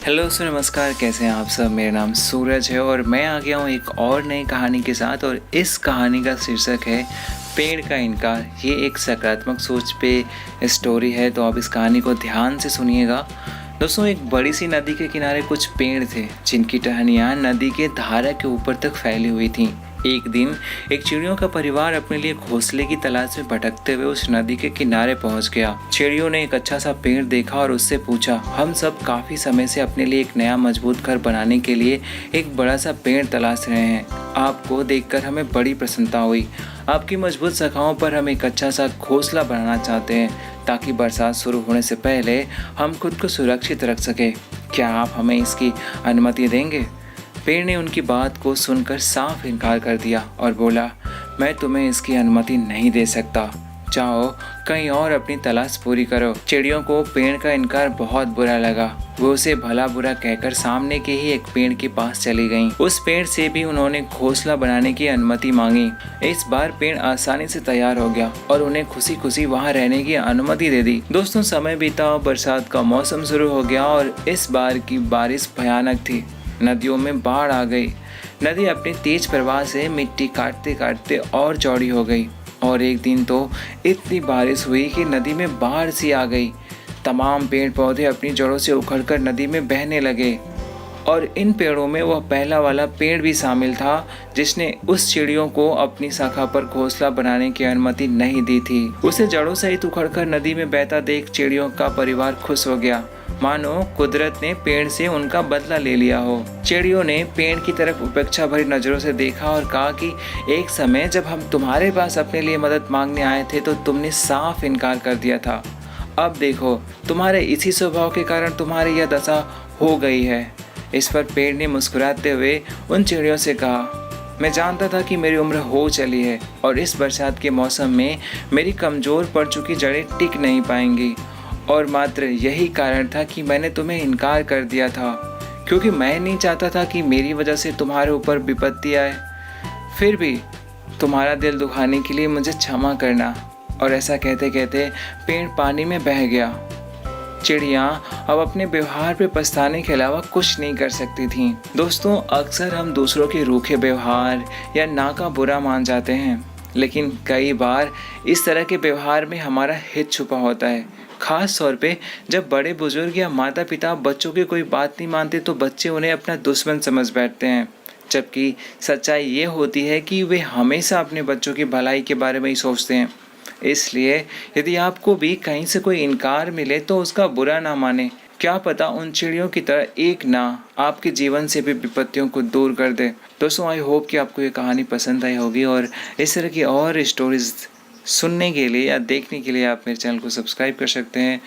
Hello सो नमस्कार, कैसे हैं आप सब। मेरा नाम सूरज है और मैं आ गया हूँ एक और नई कहानी के साथ। और इस कहानी का शीर्षक है पेड़ का इनकार। ये एक सकारात्मक सोच पे स्टोरी है, तो आप इस कहानी को ध्यान से सुनिएगा। दोस्तों, एक बड़ी सी नदी के किनारे कुछ पेड़ थे जिनकी टहनियाँ नदी के धारा के ऊपर तक फैली हुई थीं। एक दिन एक चिड़ियों का परिवार अपने लिए घोंसले की तलाश में भटकते हुए उस नदी के किनारे पहुंच गया। चिड़ियों ने एक अच्छा सा पेड़ देखा और उससे पूछा, हम सब काफी समय से अपने लिए एक नया मजबूत घर बनाने के लिए एक बड़ा सा पेड़ तलाश रहे हैं। आपको देखकर हमें बड़ी प्रसन्नता हुई। आपकी मजबूत शाखाओं पर हम एक अच्छा सा घोंसला बनाना चाहते हैं ताकि बरसात शुरू होने से पहले हम खुद को सुरक्षित रख सके। क्या आप हमें इसकी अनुमति देंगे? पेड़ ने उनकी बात को सुनकर साफ इनकार कर दिया और बोला, मैं तुम्हें इसकी अनुमति नहीं दे सकता। जाओ कहीं और अपनी तलाश पूरी करो। चिड़ियों को पेड़ का इनकार बहुत बुरा लगा। वो उसे भला बुरा कहकर सामने के ही एक पेड़ के पास चली गईं। उस पेड़ से भी उन्होंने घोंसला बनाने की अनुमति मांगी। इस बार पेड़ आसानी से तैयार हो गया और उन्हें खुशी खुशी वहां रहने की अनुमति दे दी। दोस्तों, समय बीता, बरसात का मौसम शुरू हो गया और इस बार की बारिश भयानक थी। नदियों में बाढ़ आ गई। नदी अपनी तेज प्रवाह से मिट्टी काटते काटते और चौड़ी हो गई और एक दिन तो इतनी बारिश हुई कि नदी में बाढ़ सी आ गई। तमाम पेड़ पौधे अपनी जड़ों से उखड़कर नदी में बहने लगे और इन पेड़ों में वह पहला वाला पेड़ भी शामिल था जिसने उस चिड़ियों को अपनी शाखा पर घोंसला बनाने की अनुमति नहीं दी थी। उसे जड़ों सहित उखड़कर नदी में बहता देख चिड़ियों का परिवार खुश हो गया, मानो कुदरत ने पेड़ से उनका बदला ले लिया हो। चिड़ियों ने पेड़ की तरफ उपेक्षा भरी नजरों से देखा और कहा कि एक समय जब हम तुम्हारे पास अपने लिए मदद मांगने आए थे तो तुमने साफ इनकार कर दिया था। अब देखो, तुम्हारे इसी स्वभाव के कारण तुम्हारी यह दशा हो गई है। इस पर पेड़ ने मुस्कुराते हुए उन चिड़ियों से कहा, मैं जानता था कि मेरी उम्र हो चली है और इस बरसात के मौसम में मेरी कमजोर पड़ चुकी जड़ें टिक नहीं पाएंगी, और मात्र यही कारण था कि मैंने तुम्हें इनकार कर दिया था, क्योंकि मैं नहीं चाहता था कि मेरी वजह से तुम्हारे ऊपर विपत्ति आए। फिर भी तुम्हारा दिल दुखाने के लिए मुझे क्षमा करना। और ऐसा कहते कहते पेड़ पानी में बह गया। चिड़ियाँ अब अपने व्यवहार पे पछताने के अलावा कुछ नहीं कर सकती थीं। दोस्तों, अक्सर हम दूसरों के रूखे व्यवहार या ना का बुरा मान जाते हैं, लेकिन कई बार इस तरह के व्यवहार में हमारा हित छुपा होता है। खास तौर पे जब बड़े बुजुर्ग या माता पिता बच्चों की कोई बात नहीं मानते तो बच्चे उन्हें अपना दुश्मन समझ बैठते हैं, जबकि सच्चाई ये होती है कि वे हमेशा अपने बच्चों की भलाई के बारे में ही सोचते हैं। इसलिए यदि आपको भी कहीं से कोई इनकार मिले तो उसका बुरा ना माने। क्या पता उन चिड़ियों की तरह एक ना आपके जीवन से भी विपत्तियों को दूर कर दे। दोस्तों, आई होप कि आपको ये कहानी पसंद आई होगी और इस तरह की और स्टोरीज सुनने के लिए या देखने के लिए आप मेरे चैनल को सब्सक्राइब कर सकते हैं।